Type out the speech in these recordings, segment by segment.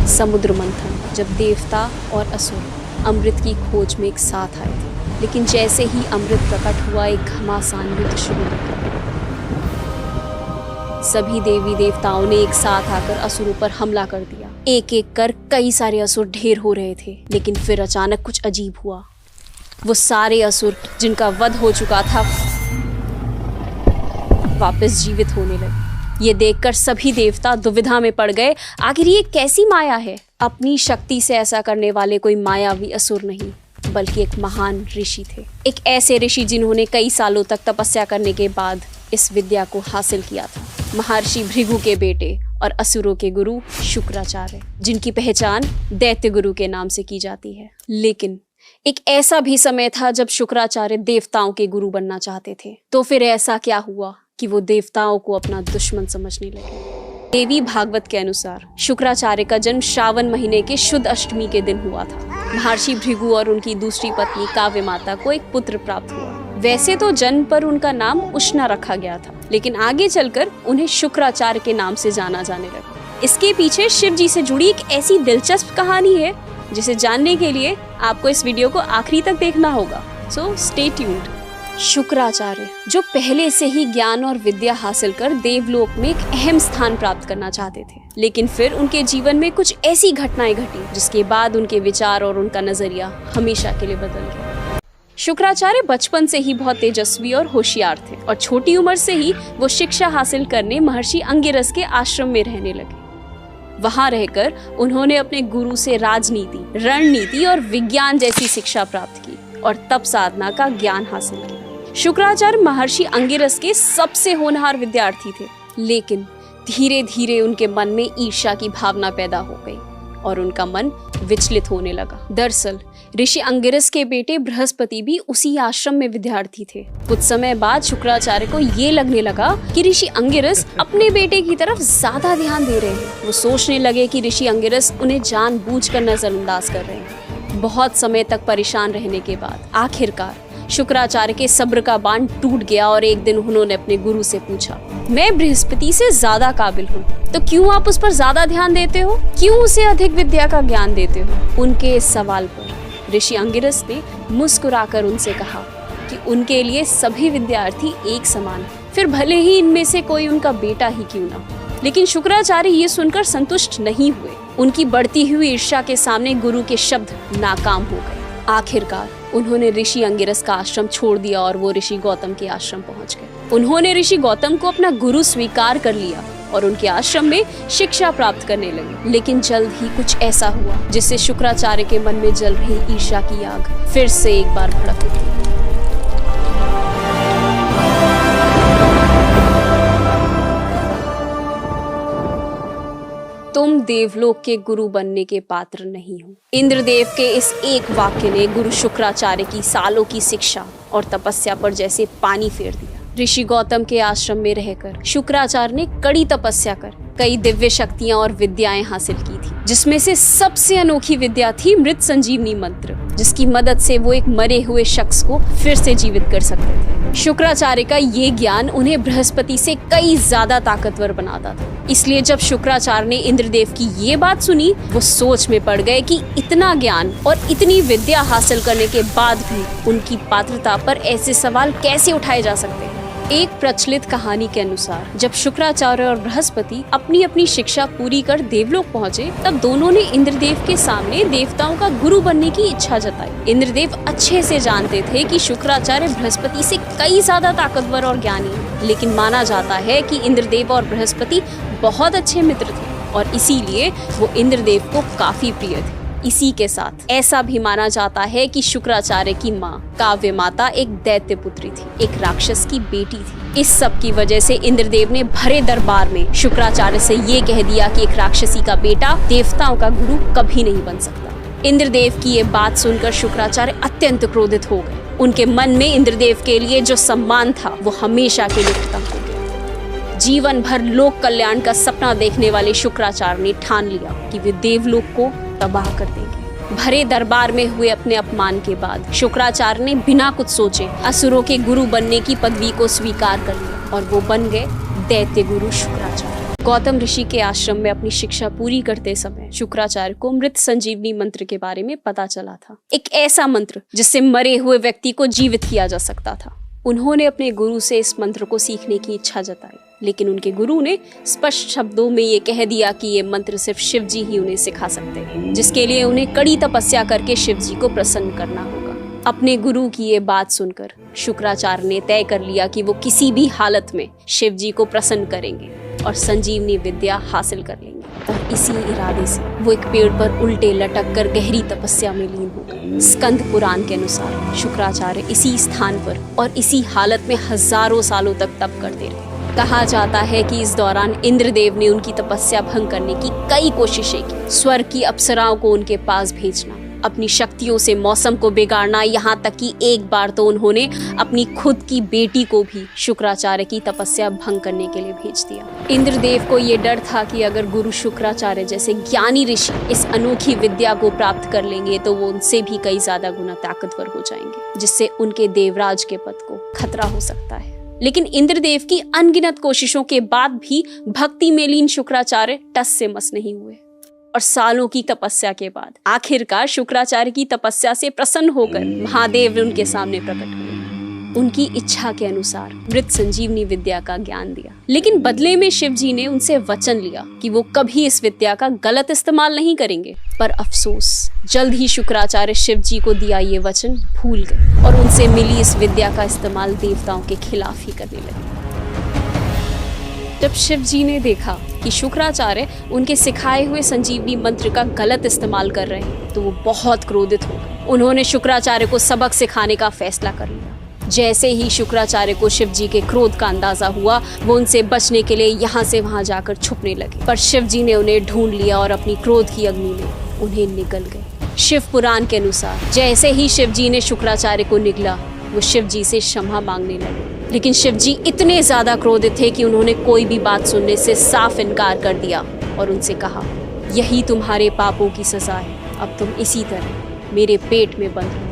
समुद्र मंथन, जब देवता और असुर अमृत की खोज में एक साथ आए थे, लेकिन जैसे ही अमृत प्रकट हुआ एक घमासान युद्ध शुरू हो गया। सभी देवी देवताओं ने एक साथ आकर असुरों पर हमला कर दिया। एक एक कर कई सारे असुर ढेर हो रहे थे, लेकिन फिर अचानक कुछ अजीब हुआ। वो सारे असुर जिनका वध हो चुका था वापस जीवित होने लगे। ये देखकर सभी देवता दुविधा में पड़ गए, आखिर ये कैसी माया है। अपनी शक्ति से ऐसा करने वाले कोई मायावी असुर नहीं, बल्कि एक महान ऋषि थे। एक ऐसे ऋषि जिन्होंने कई सालों तक तपस्या करने के बाद इस विद्या को हासिल किया था। महर्षि भृगु के बेटे और असुरों के गुरु शुक्राचार्य, जिनकी पहचान दैत्य गुरु के नाम से की जाती है। लेकिन एक ऐसा भी समय था जब शुक्राचार्य देवताओं के गुरु बनना चाहते थे। तो फिर ऐसा क्या हुआ कि वो देवताओं को अपना दुश्मन समझने लगे। देवी भागवत के अनुसार शुक्राचार्य का जन्म श्रावण महीने के शुद्ध अष्टमी के दिन हुआ था। महर्षि भृगु और उनकी दूसरी पत्नी काव्य माता को एक पुत्र प्राप्त हुआ। वैसे तो जन्म पर उनका नाम उष्णा रखा गया था, लेकिन आगे चलकर उन्हें शुक्राचार्य के नाम से जाना जाने लगा। इसके पीछे शिव जी से जुड़ी एक ऐसी दिलचस्प कहानी है जिसे जानने के लिए आपको इस वीडियो को आखिरी तक देखना होगा। So stay tuned. शुक्राचार्य जो पहले से ही ज्ञान और विद्या हासिल कर देवलोक में एक अहम स्थान प्राप्त करना चाहते थे, लेकिन फिर उनके जीवन में कुछ ऐसी घटनाएं घटी जिसके बाद उनके विचार और उनका नजरिया हमेशा के लिए बदल गया। शुक्राचार्य बचपन से ही बहुत तेजस्वी और होशियार थे और छोटी उम्र से ही वो शिक्षा हासिल करने महर्षि अंगिरस के आश्रम में रहने लगे। वहां रहकर उन्होंने अपने गुरु से राजनीति, रणनीति और विज्ञान जैसी शिक्षा प्राप्त की और तप साधना का ज्ञान हासिल किया। शुक्राचार्य महर्षि अंगिरस के सबसे होनहार विद्यार्थी थे, लेकिन धीरे धीरे उनके मन में ईर्ष्या की भावना पैदा हो गई और उनका मन विचलित होने लगा। दरअसल ऋषि अंगिरस के बेटे बृहस्पति भी उसी आश्रम में विद्यार्थी थे। कुछ समय बाद शुक्राचार्य को ये लगने लगा कि ऋषि अंगिरस अपने बेटे की तरफ ज्यादा ध्यान दे रहे हैं। वो सोचने लगे कि ऋषि अंगिरस उन्हें जानबूझकर नजरअंदाज कर रहे हैं। बहुत समय तक परेशान रहने के बाद आखिरकार शुक्राचार्य के सब्र का बांध टूट गया और एक दिन उन्होंने अपने गुरु से पूछा, मैं बृहस्पति से ज्यादा काबिल हूँ, तो क्यों आप उस पर ज्यादा ध्यान देते हो? क्यों उसे अधिक विद्या का ज्ञान देते हो? उनके इस सवाल पर ऋषि अंगिरस ने मुस्कुराकर उनसे कहा कि उनके लिए सभी विद्यार्थी एक समान हैं, फिर भले ही इनमें से कोई उनका बेटा ही क्यों ना हो। लेकिन शुक्राचार्य ये सुनकर संतुष्ट नहीं हुए। उनकी बढ़ती हुई ईर्ष्या के सामने गुरु के शब्द नाकाम हो गए। आखिरकार उन्होंने ऋषि अंगिरस का आश्रम छोड़ दिया और वो ऋषि गौतम के आश्रम पहुंच गए। उन्होंने ऋषि गौतम को अपना गुरु स्वीकार कर लिया और उनके आश्रम में शिक्षा प्राप्त करने लगे। लेकिन जल्द ही कुछ ऐसा हुआ जिससे शुक्राचार्य के मन में जल रही ईर्ष्या की आग फिर से एक बार भड़क उठी। तुम देवलोक के गुरु बनने के पात्र नहीं हो। इंद्रदेव के इस एक वाक्य ने गुरु शुक्राचार्य की सालों की शिक्षा और तपस्या पर जैसे पानी फेर दिया। ऋषि गौतम के आश्रम में रहकर शुक्राचार्य ने कड़ी तपस्या कर कई दिव्य शक्तियां और विद्याएं हासिल की थी, जिसमें से सबसे अनोखी विद्या थी मृत संजीवनी मंत्र, जिसकी मदद से वो एक मरे हुए शख्स को फिर से जीवित कर सकते थे। शुक्राचार्य का ये ज्ञान उन्हें बृहस्पति से कई ज्यादा ताकतवर बनाता था। इसलिए जब शुक्राचार्य ने इंद्रदेव की ये बात सुनी, वो सोच में पड़ गए कि इतना ज्ञान और इतनी विद्या हासिल करने के बाद भी उनकी पात्रता पर ऐसे सवाल कैसे उठाए जा सकते हैं। एक प्रचलित कहानी के अनुसार जब शुक्राचार्य और बृहस्पति अपनी अपनी शिक्षा पूरी कर देवलोक पहुंचे, तब दोनों ने इंद्रदेव के सामने देवताओं का गुरु बनने की इच्छा जताई। इंद्रदेव अच्छे से जानते थे कि शुक्राचार्य बृहस्पति से कई ज्यादा ताकतवर और ज्ञानी हैं, लेकिन माना जाता है कि इंद्रदेव और बृहस्पति बहुत अच्छे मित्र थे और इसीलिए वो इंद्रदेव को काफी प्रिय थे। इसी के साथ ऐसा भी माना जाता है कि शुक्राचार्य की माँ काव्य माता एक दैत्य पुत्री थी, एक राक्षस की बेटी थी। इस सब की वजह से इंद्रदेव ने भरे दरबार में शुक्राचार्य से ये कह दिया कि एक राक्षसी का बेटा देवताओं का गुरु कभी नहीं बन सकता। इंद्रदेव की ये बात सुनकर शुक्राचार्य अत्यंत क्रोधित हो गए। उनके मन में इंद्रदेव के लिए जो सम्मान था वो हमेशा के लिए खत्म हो गया। जीवन भर लोक कल्याण का सपना देखने वाले शुक्राचार्य ने ठान लिया कि वे देवलोक को तबाह कर देंगे। भरे दरबार में हुए अपने अपमान के बाद शुक्राचार्य ने बिना कुछ सोचे असुरों के गुरु बनने की पदवी को स्वीकार कर लिया और वो बन गए दैत्य गुरु शुक्राचार्य। गौतम ऋषि के आश्रम में अपनी शिक्षा पूरी करते समय शुक्राचार्य को मृत संजीवनी मंत्र के बारे में पता चला था। एक ऐसा मंत्र जिससे मरे हुए व्यक्ति को जीवित किया जा सकता था। उन्होंने अपने गुरु से इस मंत्र को सीखने की इच्छा जताई, लेकिन उनके गुरु ने स्पष्ट शब्दों में ये कह दिया कि ये मंत्र सिर्फ शिव जी ही उन्हें सिखा सकते हैं, जिसके लिए उन्हें कड़ी तपस्या करके शिव जी को प्रसन्न करना होगा। अपने गुरु की ये बात सुनकर शुक्राचार्य ने तय कर लिया कि वो किसी भी हालत में शिव जी को प्रसन्न करेंगे और संजीवनी विद्या हासिल कर लेंगे। और इसी इरादे से वो एक पेड़ पर उल्टे लटक कर गहरी तपस्या में लीन हो गए। स्कंद पुराण के अनुसार शुक्राचार्य इसी स्थान पर और इसी हालत में हजारों सालों तक तप करते रहे। कहा जाता है कि इस दौरान इंद्रदेव ने उनकी तपस्या भंग करने की कई कोशिशें की। स्वर्ग की अप्सराओं को उनके पास भेजना, अपनी शक्तियों से मौसम को बिगाड़ना, यहाँ तक कि एक बार तो उन्होंने अपनी खुद की बेटी को भी शुक्राचार्य की तपस्या भंग करने के लिए भेज दिया। इंद्रदेव को ये डर था कि अगर गुरु शुक्राचार्य जैसे ज्ञानी ऋषि इस अनोखी विद्या को प्राप्त कर लेंगे तो वो उनसे भी कई ज्यादा गुना ताकतवर हो जाएंगे, जिससे उनके देवराज के पद को खतरा हो सकता है। लेकिन इंद्रदेव की अनगिनत कोशिशों के बाद भी भक्ति में लीन शुक्राचार्य टस से मस नहीं हुए और सालों की तपस्या के बाद आखिरकार शुक्राचार्य की तपस्या से प्रसन्न होकर महादेव उनके सामने प्रकट हुए। उनकी इच्छा के अनुसार मृत संजीवनी विद्या का ज्ञान दिया, लेकिन बदले में शिव जी ने उनसे वचन लिया कि वो कभी इस विद्या का गलत इस्तेमाल नहीं करेंगे। पर अफसोस, जल्द ही शुक्राचार्य शिव जी को दिया ये वचन भूल गए और उनसे मिली इस विद्या का इस्तेमाल देवताओं के खिलाफ ही करने लगे। जब शिव जी ने देखा कि शुक्राचार्य उनके सिखाए हुए संजीवनी मंत्र का गलत इस्तेमाल कर रहे हैं तो वो बहुत क्रोधित हो गए। उन्होंने शुक्राचार्य को सबक सिखाने का फैसला कर लिया। जैसे ही शुक्राचार्य को शिव जी के क्रोध का अंदाजा हुआ, वो उनसे बचने के लिए यहाँ से वहां जाकर छुपने लगे, पर शिव जी ने उन्हें ढूंढ लिया और अपनी क्रोध की अग्नि में उन्हें निगल गए। शिव पुराण के अनुसार जैसे ही शिव जी ने शुक्राचार्य को निगला, वो शिव जी से क्षमा मांगने लगे, लेकिन शिव जी इतने ज्यादा क्रोधित थे कि उन्होंने कोई भी बात सुनने से साफ इनकार कर दिया और उनसे कहा, यही तुम्हारे पापों की सजा है, अब तुम इसी तरह मेरे पेट में बंद रहोगे।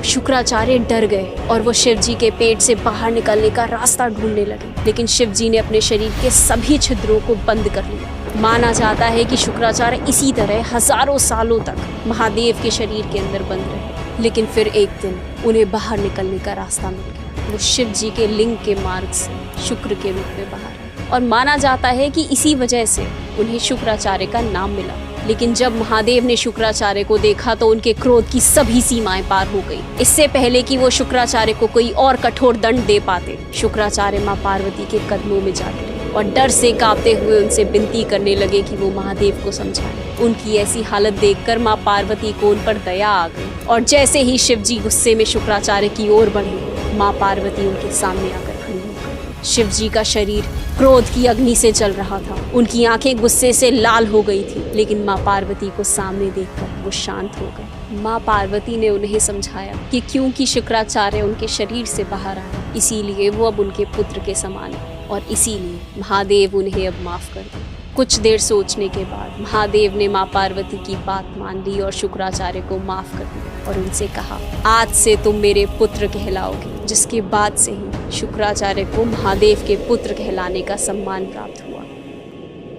शुक्राचार्य डर गए और वो शिव जी के पेट से बाहर निकलने का रास्ता ढूंढने लगे, लेकिन शिव जी ने अपने शरीर के सभी छिद्रों को बंद कर लिया। माना जाता है कि शुक्राचार्य इसी तरह हजारों सालों तक महादेव के शरीर के अंदर बंद रहे, लेकिन फिर एक दिन उन्हें बाहर निकलने का रास्ता मिल गया। वो शिव जी के लिंग के मार्ग से शुक्र के रूप में बाहर आए और माना जाता है कि इसी वजह से उन्हें शुक्राचार्य का नाम मिला। लेकिन जब महादेव ने शुक्राचार्य को देखा तो उनके क्रोध की सभी सीमाएं पार हो गई। इससे पहले कि वो शुक्राचार्य को कोई और कठोर दंड दे पाते, शुक्राचार्य माँ पार्वती के कदमों में जा गिरे और डर से कांपते हुए उनसे विनती करने लगे कि वो महादेव को समझाएं। उनकी ऐसी हालत देखकर माँ पार्वती को उन पर दया आ गई और जैसे ही शिव जी गुस्से में शुक्राचार्य की ओर बढ़े, माँ पार्वती उनके सामने आकर खड़ी हो गई। शिव जी का शरीर क्रोध की अग्नि से जल रहा था, उनकी आंखें गुस्से से लाल हो गई थी, लेकिन माँ पार्वती को सामने देखकर वो शांत हो गए। माँ पार्वती ने उन्हें समझाया कि क्योंकि शुक्राचार्य उनके शरीर से बाहर आए, इसीलिए वो अब उनके पुत्र के समान है और इसीलिए महादेव उन्हें अब माफ कर दे। कुछ देर सोचने के बाद महादेव ने माँ पार्वती की बात मान ली और शुक्राचार्य को माफ कर दिया और उनसे कहा, आज से तुम मेरे पुत्र कहलाओगे। जिसके बाद से ही शुक्राचार्य को महादेव के पुत्र कहलाने का सम्मान प्राप्त हुआ।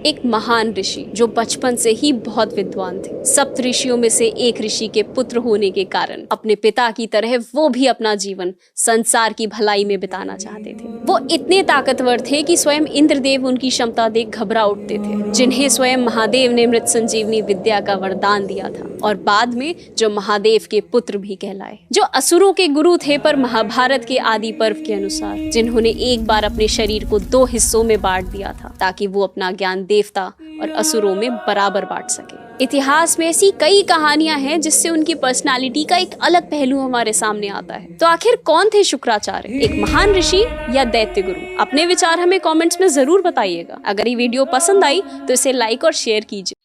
एक महान ऋषि जो बचपन से ही बहुत विद्वान थे, सप्त ऋषियों में से एक ऋषि के पुत्र होने के कारण अपने पिता की तरह वो भी अपना जीवन संसार की भलाई में बिताना चाहते थे। वो इतने ताकतवर थे कि स्वयं इंद्रदेव उनकी क्षमता देख घबरा उठते थे, जिन्हें स्वयं महादेव ने मृत संजीवनी विद्या का वरदान दिया था और बाद में जो महादेव के पुत्र भी कहलाए, जो असुरों के गुरु थे पर महाभारत के आदि पर्व के अनुसार, जिन्होंने एक बार अपने शरीर को 2 हिस्सों में बांट दिया था ताकि वो अपना ज्ञान देवता और असुरों में बराबर बांट सके। इतिहास में ऐसी कई कहानियां हैं जिससे उनकी पर्सनालिटी का एक अलग पहलू हमारे सामने आता है। तो आखिर कौन थे शुक्राचार्य, एक महान ऋषि या दैत्य गुरु? अपने विचार हमें कमेंट्स में जरूर बताइएगा। अगर ये वीडियो पसंद आई तो इसे लाइक और शेयर कीजिए।